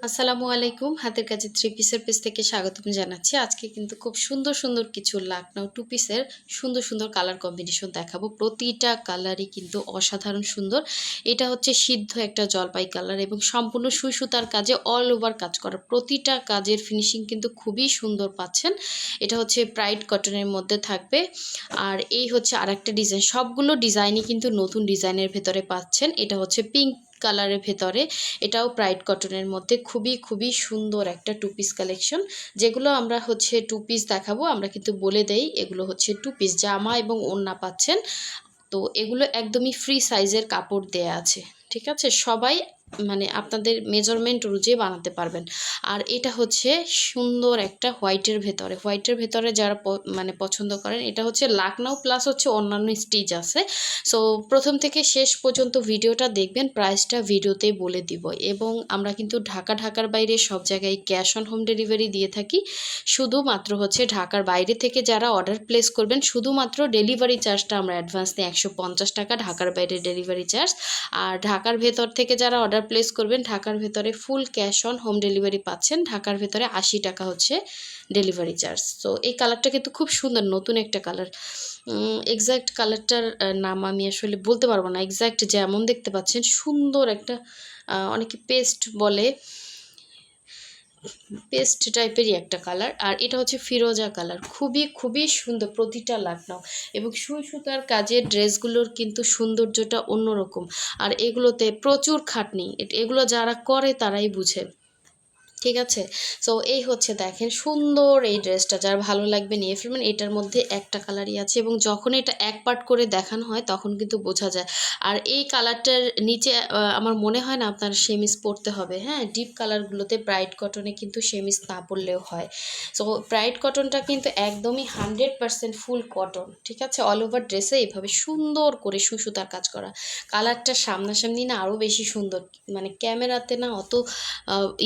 আসসালামু আলাইকুম। হাতের কাছে থ্রি পিসের পেজ থেকে স্বাগতম জানাচ্ছি। আজকে কিন্তু খুব সুন্দর, সুন্দর কিছু লাকনাউ টু পিসের সুন্দর, সুন্দর কালার কম্বিনেশন দেখাবো। প্রতিটা কালারই কিন্তু অসাধারণ সুন্দর। এটা হচ্ছে সিদ্ধ একটা জলপাই কালার এবং সম্পূর্ণ সুই সুতার কাজে অল ওভার কাজ করা। প্রতিটা কাজের ফিনিশিং কিন্তু খুবই সুন্দর পাচ্ছেন। এটা হচ্ছে প্রাইড কটনের মধ্যে থাকবে। আর এই হচ্ছে আরেকটা ডিজাইন। সবগুলো ডিজাইনই কিন্তু নতুন ডিজাইনের ভেতরে পাচ্ছেন। এটা হচ্ছে পিঙ্ক কালারের ভেতরে, এটাও প্রাইড কটনের মধ্যে খুবই সুন্দর একটা টু পিস কালেকশন। যেগুলো আমরা হচ্ছে টু পিস দেখাবো, আমরা কিন্তু বলে দেই এগুলো হচ্ছে টু পিস, জামা এবং ওড়না পাচ্ছেন। তো এগুলো একদমই ফ্রি সাইজের কাপড় দেয়া আছে, ঠিক আছে? সবাই মানে আপনাদের মেজারমেন্ট অনুযায়ী বানাতে পারবেন। আর এটা হচ্ছে সুন্দর একটা হোয়াইটের ভেতরে যারা মানে পছন্দ করেন, এটা হচ্ছে লাকনাউ প্লাস হচ্ছে অন্যান্য স্টিচ আছে। সো প্রথম থেকে শেষ পর্যন্ত ভিডিওটা দেখবেন, প্রাইসটা ভিডিওতেই বলে দিব। এবং আমরা কিন্তু ঢাকার বাইরে সব জায়গায় ক্যাশ অন হোম ডেলিভারি দিয়ে থাকি। শুধুমাত্র হচ্ছে ঢাকার বাইরে থেকে যারা অর্ডার প্লেস করবেন, শুধুমাত্র ডেলিভারি চার্জটা আমরা অ্যাডভান্স নিই 150 টাকা, ঢাকার বাইরে ডেলিভারি চার্জ। আর ঢাকার ভেতর থেকে যারা অর্ডার প্লেস করবেন, ঢাকার ভেতরে full cash on home delivery পাচ্ছেন। ঢাকার ভেতরে 80 টাকা হচ্ছে ডেলিভারি চার্জ। তো এই কালারটা কিন্তু খুব সুন্দর, নতুন একটা কালার। এক্স্যাক্ট কালারটার নাম আমি আসলে বলতে পারবো না। এক্স্যাক্ট যেমন দেখতে পাচ্ছেন সুন্দর একটা, অনেকে পেস্ট বলে, পেস্ট টাইপেরই একটা কালার। আর এটা হচ্ছে ফিরোজা কালার, খুবই সুন্দর প্রতিটা লাকনাও। এবং সুই সুতার কাজের ড্রেসগুলোর কিন্তু সৌন্দর্যটা অন্যরকম। আর এগুলোতে প্রচুর খাটনি, এগুলো যারা করে তারাই বুঝে, ঠিক আছে? সো এই হচ্ছে দেখেন সুন্দর এই ড্রেসটা, যার ভালো লাগবে নিয়ে ফেলবেন। এটার মধ্যে একটা কালারই আছে এবং যখন এটা এক পার্ট করে দেখানো হয় তখন কিন্তু বোঝা যায়। আর এই কালারটার নিচে আমার মনে হয় না আপনার সেমিস পরতে হবে। হ্যাঁ, ডিপ কালারগুলোতে ব্রাইট কটনে কিন্তু সেমিস না পরলেও হয়। সো ব্রাইট কটনটা কিন্তু একদমই 100% ফুল কটন, ঠিক আছে? অল ওভার ড্রেসে এইভাবে সুন্দর করে সুতার কাজ করা। কালারটা সামনাসামনি না আরও বেশি সুন্দর, মানে ক্যামেরাতে না অত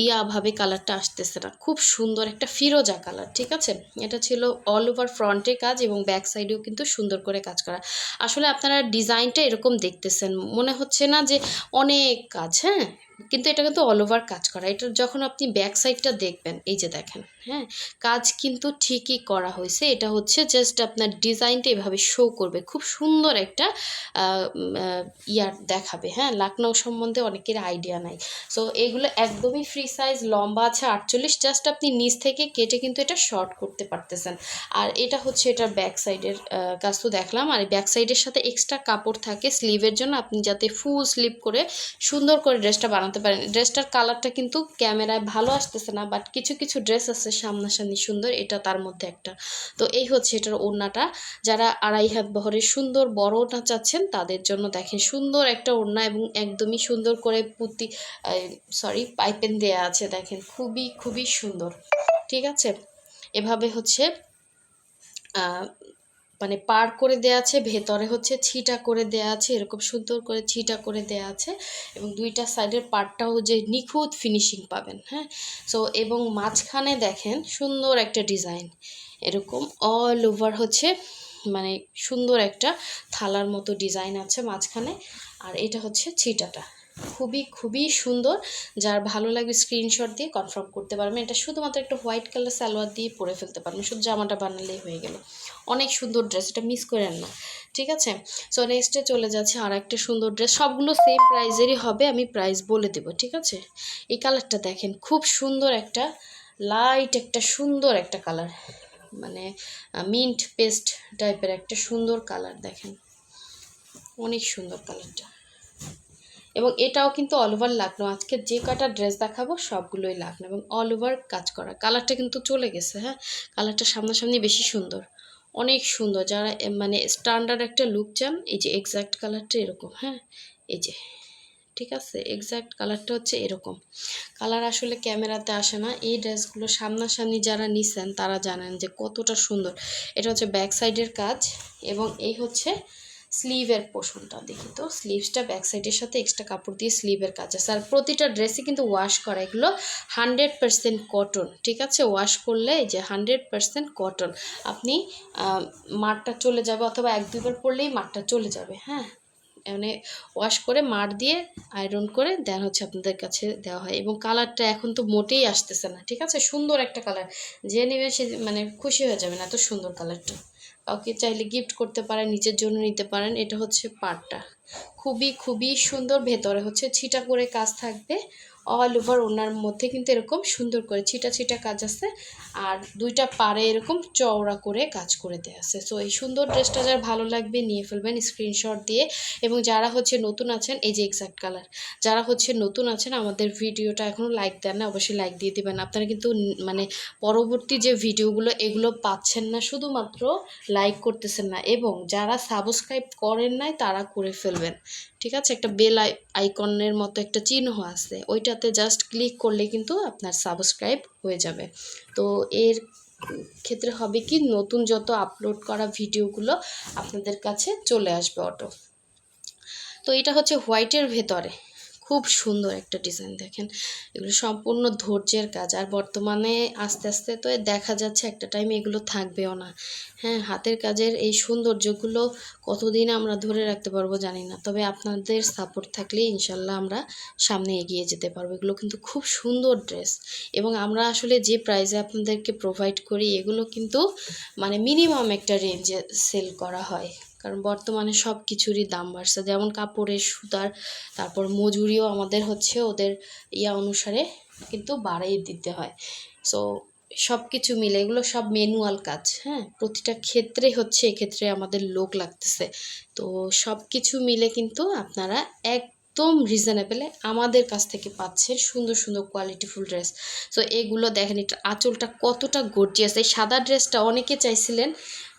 ইয়াভাবে কালারটা আসতেছে না। খুব সুন্দর একটা ফিরোজা কালার, ঠিক আছে? এটা ছিল অল ওভার ফ্রন্টে কাজ এবং ব্যাক সাইডেও কিন্তু সুন্দর করে কাজ করা। আসলে আপনারা ডিজাইনটা এরকম দেখতেছেন, মনে হচ্ছে না যে অনেক কাজ, হ্যাঁ, কিন্তু এটা কিন্তু অল ওভার কাজ করা। এটা যখন আপনি ব্যাক সাইডটা দেখবেন, এই যে দেখেন, হ্যাঁ, কাজ কিন্তু ঠিকই করা হয়েছে। এটা হচ্ছে জাস্ট আপনার ডিজাইনটা এভাবে শো করবে, খুব সুন্দর একটা ইয়ার দেখাবে। হ্যাঁ, লাকনাউ সম্বন্ধে অনেকের আইডিয়া নাই। সো এগুলো একদমই ফ্রি সাইজ, লম্বা আছে 48, জাস্ট আপনি নিচ থেকে কেটে কিন্তু এটা শর্ট করতে পারতেছেন। আর এটা হচ্ছে এটার ব্যাক সাইডের কাজ তো দেখলাম। আর ব্যাক সাইডের সাথে এক্সট্রা কাপড় থাকে স্লিভের জন্য, আপনি যাতে ফুল স্লিভ করে সুন্দর করে ড্রেসটা বানাতে পারেন। ড্রেসটার কালারটা কিন্তু ক্যামেরায় ভালো আসতেছে না, বাট কিছু কিছু ড্রেস আছে সামনাসামনি সুন্দর, এটা তার মধ্যে একটা। তো এই হচ্ছে এটার ওড়নাটা। যারা আড়াই হাত বহরের সুন্দর বড় ওড়না চাচ্ছেন তাদের জন্য দেখেন সুন্দর একটা ওড়না এবং একদমই সুন্দর করে পুঁতি, পাইপেন দেয়া আছে, দেখেন খুবই সুন্দর, ঠিক আছে? এভাবে হচ্ছে মানে পার করে দেয়া আছে, ভেতরে হচ্ছে ছিটা করে দেয়া আছে, এরকম সুন্দর করে ছিটা করে দেয়া আছে। এবং দুইটা সাইডের পার্টটাও যে নিখুঁত ফিনিশিং পাবেন। হ্যাঁ, সো এবং মাঝখানে দেখেন সুন্দর একটা ডিজাইন, এরকম অল ওভার হচ্ছে মানে সুন্দর একটা থালার মতো ডিজাইন আছে মাঝখানে। আর এটা হচ্ছে ছিটাটা খুবই সুন্দর। যার ভালো লাগবে স্ক্রিনশট দিয়ে কনফার্ম করতে পারবেন। এটা শুধুমাত্র একটা হোয়াইট কালার সালোয়ার দিয়ে পরে ফেলতে পারবেন, শুধু জামাটা বানালেই হয়ে গেল। অনেক সুন্দর ড্রেস, এটা মিস করেন না, ঠিক আছে? সো নেক্সটে চলে যাচ্ছে আর একটা সুন্দর ড্রেস, সবগুলো সেম প্রাইজেরই হবে, আমি প্রাইস বলে দেবো, ঠিক আছে? এই কালারটা দেখেন, খুব সুন্দর একটা লাইট, একটা সুন্দর একটা কালার, মানে মিন্ট পেস্ট টাইপের একটা সুন্দর কালার, দেখেন অনেক সুন্দর কালারটা। এবং এটাও কিন্তু অল ওভার লাকনো, আজকে যে কটা ড্রেস দেখাবো সবগুলোই লাকনো এবং অল ওভার কাজ করা। কালারটা কিন্তু চলে গেছে, হ্যাঁ, কালারটা সামনাসামনি বেশি সুন্দর, অনেক সুন্দর। যারা মানে স্ট্যান্ডার্ড একটা লুক চান, এই যে এক্স্যাক্ট কালারটা এরকম, হ্যাঁ, এই যে, ঠিক আছে? এক্স্যাক্ট কালারটা হচ্ছে এরকম। কালার আসলে ক্যামেরাতে আসে না। এই ড্রেসগুলো সামনাসামনি যারা নিছেন তারা জানেন যে কতটা সুন্দর। এটা হচ্ছে ব্যাক সাইডের কাজ এবং এই হচ্ছে স্লিভের পোর্শনটা। দেখি তো, স্লিভসটা ব্যাক সাইডের সাথে এক্সট্রা কাপড় দিয়ে স্লিভের কাজ আছে। আর প্রতিটা ড্রেসই কিন্তু ওয়াশ করা, এগুলো 100% কটন, ঠিক আছে? ওয়াশ করলে এই যে 100% কটন, আপনি মারটা চলে যাবে, অথবা এক দুইবার পরলেই মারটা চলে যাবে। হ্যাঁ, মানে ওয়াশ করে মার দিয়ে আয়রন করে দেন হচ্ছে আপনাদের কাছে দেওয়া হয়। এবং কালারটা এখন তো মোটেই আসতেছে না, ঠিক আছে, সুন্দর একটা কালার, যে নেবে সে মানে খুশি হয়ে যাবেন, এত সুন্দর কালারটা। কাউকে চাইলে গিফট করতে পারেন, নিজের জন্য নিতে পারেন। এটা হচ্ছে পাড়টা, খুবই খুবই সুন্দর। ভেতরে হচ্ছে ছিটা করে কাজ থাকবে, অল ওভার ওনার মধ্যে কিন্তু এরকম সুন্দর করে ছিটা ছিটা কাজ আছে, আর দুইটা পাড়ে এরকম চওড়া করে কাজ করে দেওয়া আছে। সো এই সুন্দর ড্রেসটা যার ভালো লাগবে নিয়ে ফেলবেন স্ক্রিনশট দিয়ে। এবং যারা হচ্ছে নতুন আছেন, এই যে এক্সাক্ট কালার, যারা হচ্ছে নতুন আছেন আমাদের ভিডিওটা এখনও লাইক দেন না, অবশ্যই লাইক দিয়ে দিবেন। আপনারা কিন্তু মানে পরবর্তী যে ভিডিওগুলো এগুলো পাচ্ছেন না, শুধুমাত্র লাইক করতেছেন না। এবং যারা সাবস্ক্রাইব করেন নাই তারা করে ফেলবেন, ঠিক আছে। একটা বেল আইকনের মতো একটা চিহ্ন আছে, ওইটাতে জাস্ট ক্লিক করলে কিন্তু আপনার সাবস্ক্রাইব হয়ে যাবে। তো এর ক্ষেত্রে হবে কি, নতুন যত আপলোড করা ভিডিওগুলো আপনাদের কাছে চলে আসবে অটো। তো এটা হচ্ছে হোয়াইটের ভেতরে, খুব সুন্দর একটা ডিজাইন। দেখেন এগুলো সম্পূর্ণ ধৈর্যের কাজ, আর বর্তমানে আস্তে আস্তে তো দেখা যাচ্ছে একটা টাইমে এগুলো থাকবেও না। হ্যাঁ, হাতের কাজের এই সৌন্দর্যগুলো কতদিন আমরা ধরে রাখতে পারবো জানি না, তবে আপনাদের সাপোর্ট থাকলে ইনশাল্লাহ আমরা সামনে এগিয়ে যেতে পারবো। এগুলো কিন্তু খুব সুন্দর ড্রেস, এবং আমরা আসলে যে প্রাইসে আপনাদেরকে প্রোভাইড করি এগুলো কিন্তু মানে মিনিমাম একটা রেঞ্জে সেল করা হয়, কারণ বর্তমানে সব কিছুরই দাম বাড়ছে, যেমন কাপড়ের, সুতার, তারপর মজুরিও আমাদের হচ্ছে ওদের অনুসারে কিন্তু বাড়াই দিতে হয়। সো সব কিছু মিলে এগুলো সব ম্যানুয়াল কাজ, হ্যাঁ, প্রতিটা ক্ষেত্রে হচ্ছে এক্ষেত্রে আমাদের লোক লাগতেছে। তো সব কিছু মিলে কিন্তু আপনারা একদম রিজনেবলে আমাদের কাছ থেকে পাচ্ছেন সুন্দর সুন্দর কোয়ালিটিফুল ড্রেস। সো এগুলো দেখেন, এটা আঁচলটা কতটা গর্জিয়াস। এই সাদা ড্রেসটা অনেকে চাইছিলেন,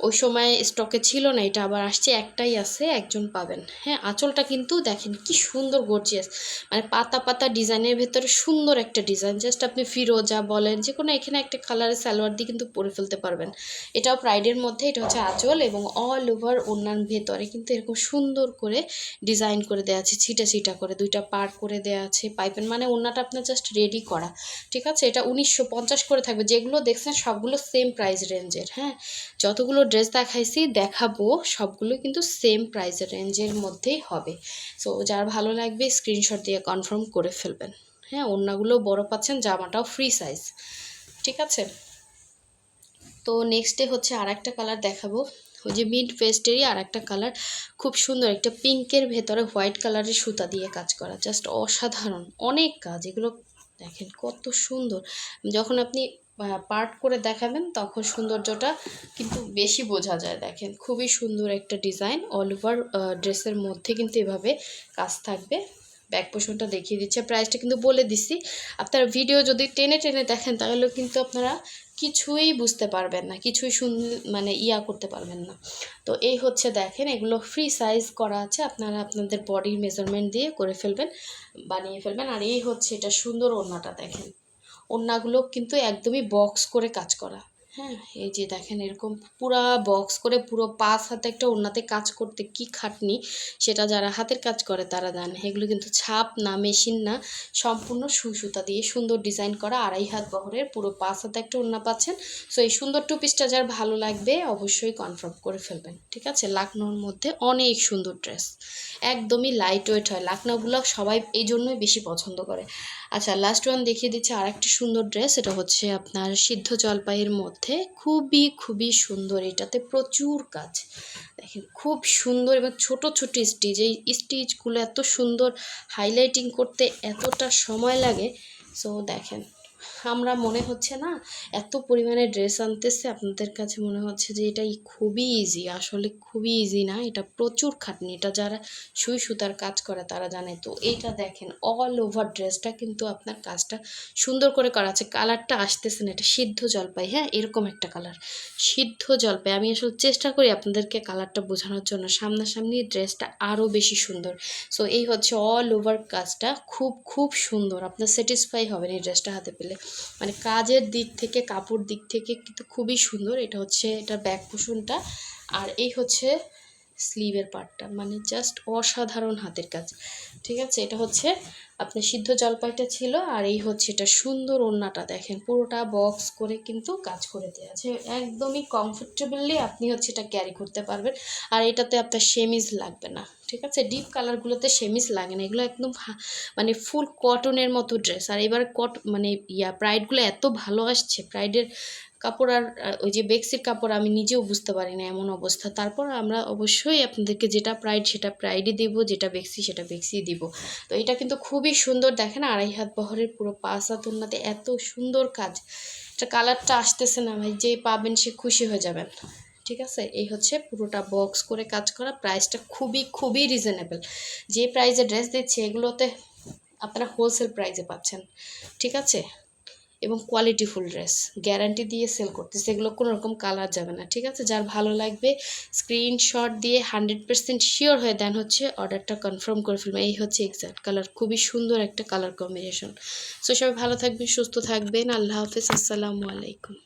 ওই সময় স্টকে ছিল না, এটা আবার আসছে, একটাই আছে, একজন পাবেন। হ্যাঁ, আঁচলটা কিন্তু দেখেন কি সুন্দর গর্জিয়াস, মানে পাতা পাতা ডিজাইনের ভেতরে সুন্দর একটা ডিজাইন। জাস্ট আপনি ফিরোজা বলেন যে কোনো এখানে একটা কালারের সালোয়ার দিয়ে কিন্তু পরে ফেলতে পারবেন। এটাও প্রাইডের মধ্যে, এটা হচ্ছে আঁচল, এবং অল ওভার ওনার ভেতরে কিন্তু এরকম সুন্দর করে ডিজাইন করে দেওয়া আছে, ছিটা ছিটা করে দুইটা পার করে দেওয়া আছে পাইপেন, মানে ওনাটা আপনার জাস্ট রেডি করা, ঠিক আছে। এটা 1950 করে থাকবে, যেগুলো দেখছেন সবগুলো সেম প্রাইস রেঞ্জের। হ্যাঁ, যতগুলো ড্রেস দেখাবো সবগুলো কিন্তু সেম প্রাইস রেঞ্জের মধ্যেই হবে। সো যার ভালো লাগবে স্ক্রিনশট দিয়ে কনফার্ম করে ফেলবেন। হ্যাঁ, ওড়নাগুলো বড় পাচ্ছেন, জামাটাও ফ্রি সাইজ, ঠিক আছে। তো নেক্সটে হচ্ছে আর একটা কালার দেখাবো, ওই যে মিড পেস্টেরই আর একটা কালার, খুব সুন্দর একটা পিঙ্কের ভেতরে হোয়াইট কালারের সুতা দিয়ে কাজ করা, জাস্ট অসাধারণ অনেক কাজ। এগুলো দেখেন কত সুন্দর, যখন আপনি পার্ট করে দেখাবেন তখন সৌন্দর্যটা কিন্তু বেশি বোঝা যায়। দেখেন খুবই সুন্দর একটা ডিজাইন, অল ওভার ড্রেসের মধ্যে কিন্তু এভাবে কাজ থাকবে। ব্যাক পোর্শনটা দেখিয়ে দিচ্ছে, প্রাইসটা কিন্তু বলে দিছি। আপনারা ভিডিও যদি টেনে টেনে দেখেন তাহলেও কিন্তু আপনারা কিছুই বুঝতে পারবেন না, কিছুই মানে করতে পারবেন না। তো এই হচ্ছে দেখেন, এগুলো ফ্রি সাইজ করা আছে, আপনারা আপনাদের বডির মেজারমেন্ট দিয়ে করে ফেলবেন, বানিয়ে ফেলবেন। আর এই হচ্ছে এটা সুন্দর ওড়নাটা, দেখেন ওড়নাগুলো কিন্তু একদমই বক্স করে কাজ করা। হ্যাঁ, এই যে দেখেন এরকম পুরা বক্স করে, পুরো 5 হাতে একটা ওড়নাতে কাজ করতে কি খাটনি, সেটা যারা হাতের কাজ করে তারা জানে। এগুলো কিন্তু ছাপ না, মেশিন না, সম্পূর্ণ সুই সুতা দিয়ে সুন্দর ডিজাইন করা, 2.5 হাত বহরের পুরো 5 হাতে একটা ওড়না পাচ্ছেন। সো এই সুন্দর টু পিসটা যার ভালো লাগবে অবশ্যই কনফার্ম করে ফেলবেন, ঠিক আছে। লাকনোর মধ্যে অনেক সুন্দর ড্রেস, একদমই লাইট ওয়েট হয়, লাকনোগুলো সবাই এই জন্যই বেশি পছন্দ করে। আচ্ছা, লাস্ট ওয়ান দেখিয়ে দিচ্ছি আর একটা সুন্দর ড্রেস, এটা হচ্ছে আপনার সিদ্ধ জলপাইয়ের মধ্যে, খুবই খুবই সুন্দর, এটাতে প্রচুর কাজ। দেখেন খুব সুন্দর, এবং ছোট ছোট স্টিচ, এই স্টিচগুলো এত সুন্দর, হাইলাইটিং করতে এতটা সময় লাগে। সো দেখেন, আমরা মনে হচ্ছে না এত পরিমাণে ড্রেস আনতেছে, আপনাদের কাছে মনে হচ্ছে যে এটাই খুবই ইজি, আসলে খুবই ইজি না, এটা প্রচুর খাটনি। এটা যারা সুই সুতার কাজ করে তারা জানে। তো এইটা দেখেন অল ওভার ড্রেসটা কিন্তু আপনার কাজটা সুন্দর করে করা আছে। কালারটা আসতেছে না, এটা সিদ্ধ জলপাই, হ্যাঁ, এরকম একটা কালার সিদ্ধ জলপাই। আমি আসলে চেষ্টা করি আপনাদেরকে কালারটা বোঝানোর জন্য, সামনাসামনি ড্রেসটা আরও বেশি সুন্দর। সো এই হচ্ছে অল ওভার কাজটা, খুব খুব সুন্দর, আপনার স্যাটিসফাই হবেন এই ড্রেসটা হাতে পেলে। মানে কাজের দিক থেকে, কাপড় দিক থেকে কিন্তু খুবই সুন্দর। এটা হচ্ছে এটার ব্যাক পোর্শনটা, আর এই হচ্ছে স্লিভের পার্টটা, মানে জাস্ট অসাধারণ হাতের কাজ। ঠিক আছে, এটা হচ্ছে আপনার সিদ্ধ জলপাইটা ছিল, আর এই হচ্ছে এটা সুন্দর ওড়নাটা দেখেন, পুরোটা বক্স করে কিন্তু কাজ করে দেওয়া আছে, একদমই কমফোর্টেবলি আপনি হচ্ছে এটা ক্যারি করতে পারবেন। আর এটাতে আপনার সেমিজ লাগবে না। ঠিক আছে, ডিপ কালারগুলোতে সেমিজ লাগে না, এগুলো একদম মানে ফুল কটনের মতো ড্রেস। আর এবার মানে প্রাইডগুলো এত ভালো আসছে, প্রাইডের কাপড় আর ওই যে বেক্সির কাপড় আমি নিজেও বুঝতে পারি না এমন অবস্থা। তারপর আমরা অবশ্যই আপনাদেরকে যেটা প্রাইড সেটা প্রাইডই দিব, যেটা বেক্সি সেটা বেক্সি দিব। তো এটা কিন্তু খুবই সুন্দর, দেখেন 2.5 হাত বহরের পুরো 5 হাত ওড়নাতে এত সুন্দর কাজ। এটা কালারটা আসতেছে না ভাই, যেই পাবেন সে খুশি হয়ে যাবেন। ঠিক আছে, এই হচ্ছে পুরোটা বক্স করে কাজ করা, প্রাইসটা খুবই খুবই রিজনেবল। যে প্রাইসে ড্রেস দিচ্ছে এগুলোতে আপনারা হোলসেল প্রাইসে পাচ্ছেন। ঠিক আছে, এবং কোয়ালিটিফুল ড্রেস গ্যারান্টি দিয়ে সেল করতেছে, এগুলো কোনো রকম কালার যাবে না। ঠিক আছে, যার ভালো লাগবে স্ক্রিনশট দিয়ে 100% শিওর হয়ে দেন হচ্ছে অর্ডারটা কনফার্ম করে ফেলবেন। এই হচ্ছে এক্স্যাক্ট কালার, খুবই সুন্দর একটা কালার কম্বিনেশন। সো সবাই ভালো থাকবেন, সুস্থ থাকবেন, আল্লাহ হাফেজ, আসসালামু আলাইকুম।